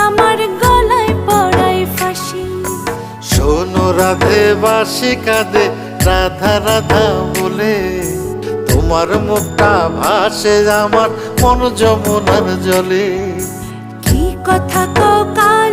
আমার গলায় পড়াই ফাঁসি। শোনো রাধে বাঁশি কাঁদে রাধা রাধা বলে, তোমার মুখটা ভাসে আমার মন যমুনার জলে। কি কথা কও কার